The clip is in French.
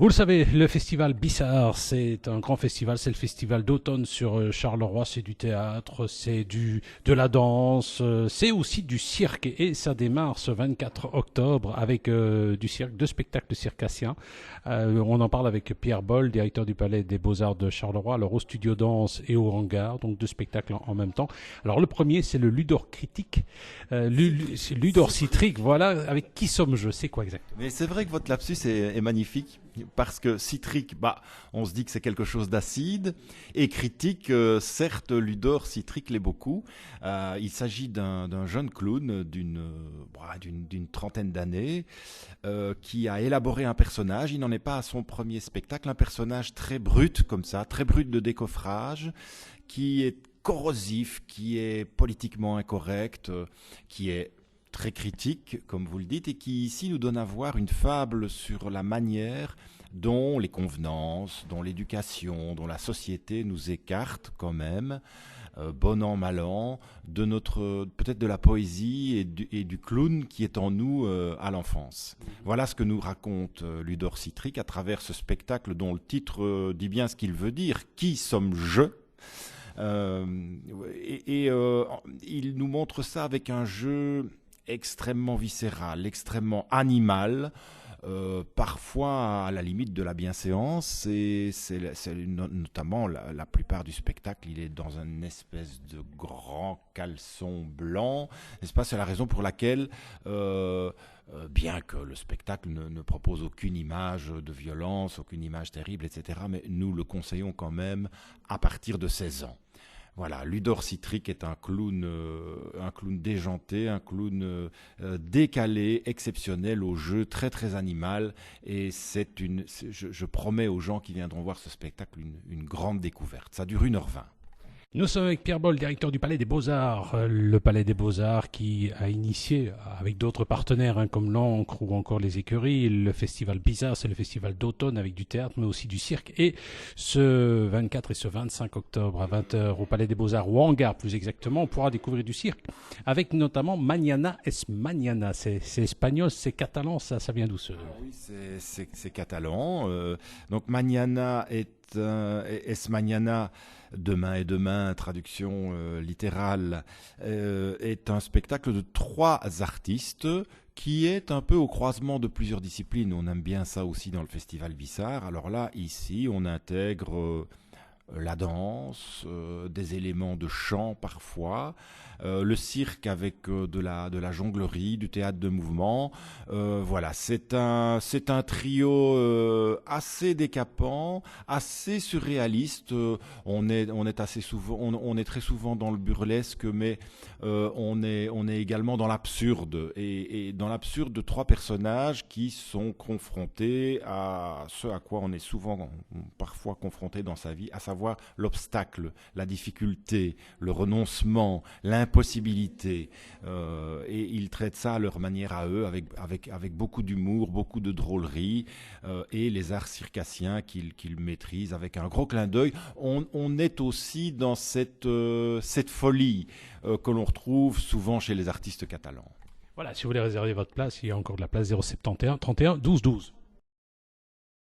Vous le savez, le festival Bissart, c'est un grand festival, c'est le festival d'automne sur Charleroi, c'est du théâtre, de la danse, c'est aussi du cirque et ça démarre ce 24 octobre avec du cirque, deux spectacles circassiens. On en parle avec Pierre Boll, directeur du Palais des Beaux-Arts de Charleroi, alors au studio danse et au hangar, donc deux spectacles en même temps. Alors le premier, c'est le Ludor Critique, c'est Ludor Citrique, voilà, avec qui sommes-je, c'est quoi exactement? Mais c'est vrai que votre lapsus est magnifique. Parce que citrique, on se dit que c'est quelque chose d'acide, et critique, certes, Ludor citrique l'est beaucoup. Il s'agit d'un jeune clown d'une trentaine d'années qui a élaboré un personnage. Il n'en est pas à son premier spectacle, un personnage très brut comme ça, très brut de décoffrage, qui est corrosif, qui est politiquement incorrect, qui est très critique, comme vous le dites, et qui ici nous donne à voir une fable sur la manière dont les convenances, dont l'éducation, dont la société nous écartent quand même, bon an, mal an, de peut-être de la poésie et du clown qui est en nous à l'enfance. Voilà ce que nous raconte Ludor Citrique à travers ce spectacle dont le titre dit bien ce qu'il veut dire. Qui sommes-je ? Il nous montre ça avec un jeu extrêmement viscéral, extrêmement animal, parfois à la limite de la bienséance. C'est notamment la plupart du spectacle, il est dans une espèce de grand caleçon blanc, n'est-ce pas? C'est la raison pour laquelle, bien que le spectacle ne propose aucune image de violence, aucune image terrible, etc., mais nous le conseillons quand même à partir de 16 ans. Voilà, Ludor Citrique est un clown déjanté, un clown décalé, exceptionnel, au jeu très très animal, et je promets aux gens qui viendront voir ce spectacle une grande découverte. Ça dure 1h20. Nous sommes avec Pierre Boll, directeur du Palais des Beaux-Arts. Le Palais des Beaux-Arts qui a initié, avec d'autres partenaires comme l'Ancre ou encore les Écuries, le festival Bissart, c'est le festival d'automne avec du théâtre mais aussi du cirque. Et ce 24 et ce 25 octobre à 20h au Palais des Beaux-Arts, ou hangar plus exactement, on pourra découvrir du cirque avec notamment Mañana es Mañana. C'est espagnol, c'est catalan, ça vient d'où ce... Oui, c'est catalan. Donc Mañana es Mañana, demain et demain, traduction littérale, est un spectacle de 3 artistes qui est un peu au croisement de plusieurs disciplines. On aime bien ça aussi dans le festival Bissart. Alors là, ici, on intègre la danse, des éléments de chant parfois, le cirque avec de la jonglerie, du théâtre de mouvement. Voilà, c'est un trio assez décapant, assez surréaliste. On est assez souvent, on est très souvent dans le burlesque, mais on est également dans l'absurde, et dans l'absurde de 3 personnages qui sont confrontés à ce à quoi on est parfois confronté dans sa vie, à savoir l'obstacle, la difficulté, le renoncement, l'impossibilité, et ils traitent ça à leur manière à eux, avec beaucoup d'humour, beaucoup de drôlerie, et les arts circassiens qu'ils maîtrisent avec un gros clin d'œil. On est aussi dans cette folie que l'on retrouve souvent chez les artistes catalans. Voilà, si vous voulez réserver votre place, il y a encore de la place 071 31 12 12.